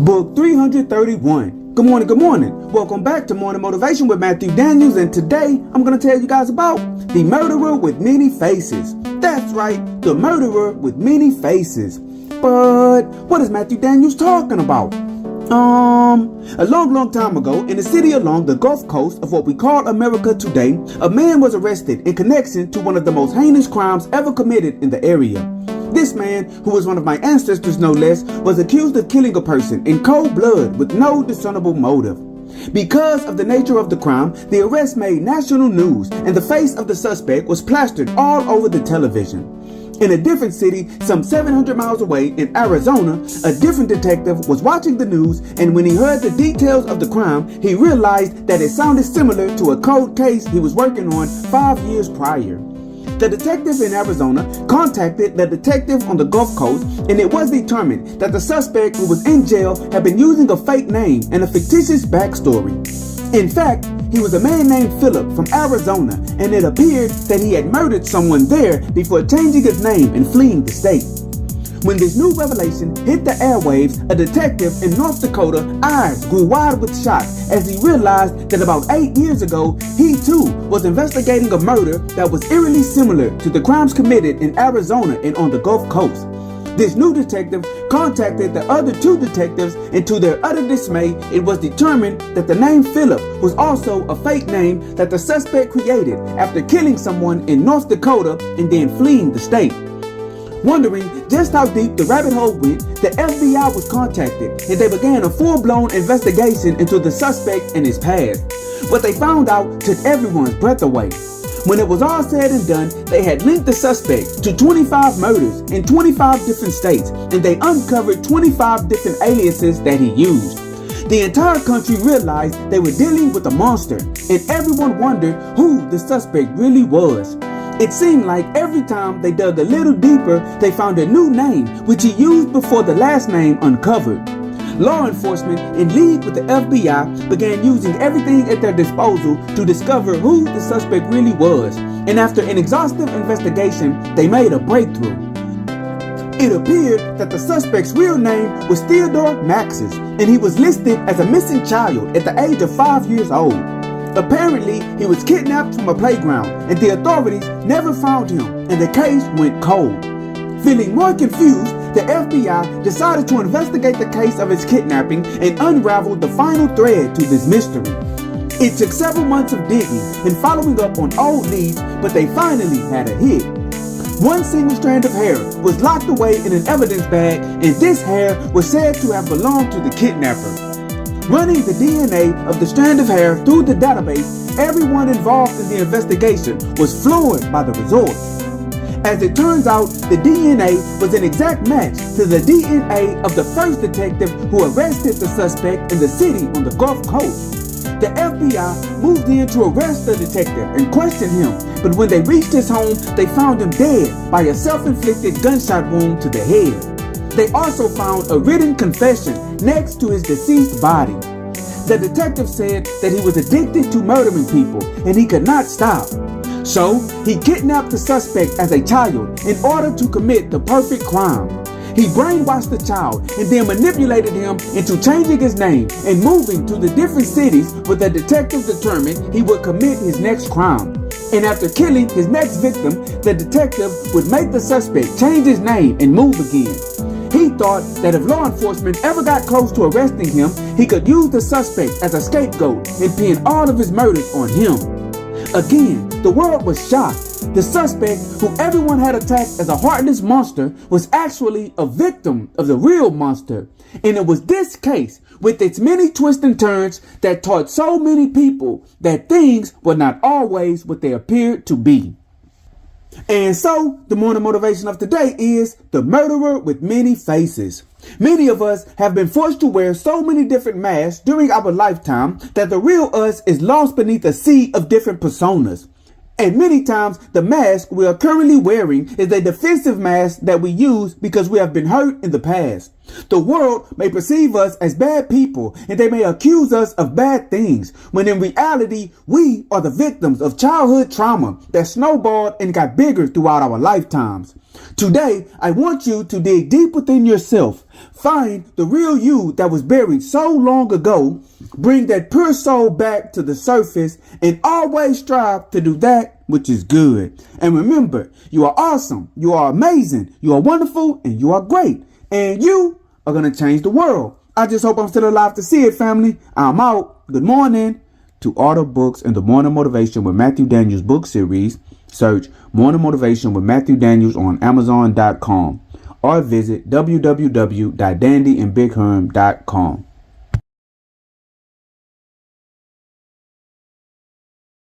Book 331. Good morning, good morning. Welcome back to Morning Motivation with Matthew Daniels, and today I'm going to tell you guys about the murderer with many faces. That's right, the murderer with many faces. But what is Matthew Daniels talking about? A long time ago, in a city along the Gulf Coast of what we call America today, a man was arrested in connection to one of the most heinous crimes ever committed in the area. This man, who was one of my ancestors no less, was accused of killing a person in cold blood with no discernible motive. Because of the nature of the crime, the arrest made national news and the face of the suspect was plastered all over the television. In a different city, some 700 miles away in Arizona, a different detective was watching the news, and when he heard the details of the crime, he realized that it sounded similar to a cold case he was working on 5 years prior. The detective in Arizona contacted the detective on the Gulf Coast, and it was determined that the suspect who was in jail had been using a fake name and a fictitious backstory. In fact, he was a man named Philip from Arizona, and it appeared that he had murdered someone there before changing his name and fleeing the state. When this new revelation hit the airwaves, a detective in North Dakota eyes grew wide with shock as he realized that about 8 years ago, he too was investigating a murder that was eerily similar to the crimes committed in Arizona and on the Gulf Coast. This new detective contacted the other two detectives, and to their utter dismay, it was determined that the name Philip was also a fake name that the suspect created after killing someone in North Dakota and then fleeing the state. Wondering just how deep the rabbit hole went, the FBI was contacted, and they began a full-blown investigation into the suspect and his past. What they found out took everyone's breath away. When it was all said and done, they had linked the suspect to 25 murders in 25 different states, and they uncovered 25 different aliases that he used. The entire country realized they were dealing with a monster, and everyone wondered who the suspect really was. It seemed like every time they dug a little deeper, they found a new name, which he used before the last name uncovered. Law enforcement, in league with the FBI, began using everything at their disposal to discover who the suspect really was, and after an exhaustive investigation, they made a breakthrough. It appeared that the suspect's real name was Theodore Maxis, and he was listed as a missing child at the age of 5 years old. Apparently, he was kidnapped from a playground, and the authorities never found him, and the case went cold. Feeling more confused, the FBI decided to investigate the case of his kidnapping and unravel the final thread to this mystery. It took several months of digging and following up on old leads, but they finally had a hit. One single strand of hair was locked away in an evidence bag, and this hair was said to have belonged to the kidnapper. Running the DNA of the strand of hair through the database, everyone involved in the investigation was floored by the results. As it turns out, the DNA was an exact match to the DNA of the first detective who arrested the suspect in the city on the Gulf Coast. The FBI moved in to arrest the detective and question him, but when they reached his home, they found him dead by a self-inflicted gunshot wound to the head. They also found a written confession next to his deceased body. The detective said that he was addicted to murdering people and he could not stop. So he kidnapped the suspect as a child in order to commit the perfect crime. He brainwashed the child and then manipulated him into changing his name and moving to the different cities where the detective determined he would commit his next crime. And after killing his next victim, the detective would make the suspect change his name and move again. He thought that if law enforcement ever got close to arresting him, he could use the suspect as a scapegoat and pin all of his murders on him. Again, the world was shocked. The suspect, who everyone had attacked as a heartless monster, was actually a victim of the real monster. And it was this case, with its many twists and turns, that taught so many people that things were not always what they appeared to be. And so, the morning motivation of today is the murderer with many faces. Many of us have been forced to wear so many different masks during our lifetime that the real us is lost beneath a sea of different personas. And many times, the mask we are currently wearing is a defensive mask that we use because we have been hurt in the past. The world may perceive us as bad people and they may accuse us of bad things, when in reality, we are the victims of childhood trauma that snowballed and got bigger throughout our lifetimes. Today, I want you to dig deep within yourself, find the real you that was buried so long ago, bring that pure soul back to the surface, and always strive to do that which is good. And remember, you are awesome, you are amazing, you are wonderful, and you are great. And you are going to change the world. I just hope I'm still alive to see it, family. I'm out. Good morning. To order books in the Morning Motivation with Matthew Daniels book series, search Morning Motivation with Matthew Daniels on Amazon.com or visit www.dandyandbigherm.com.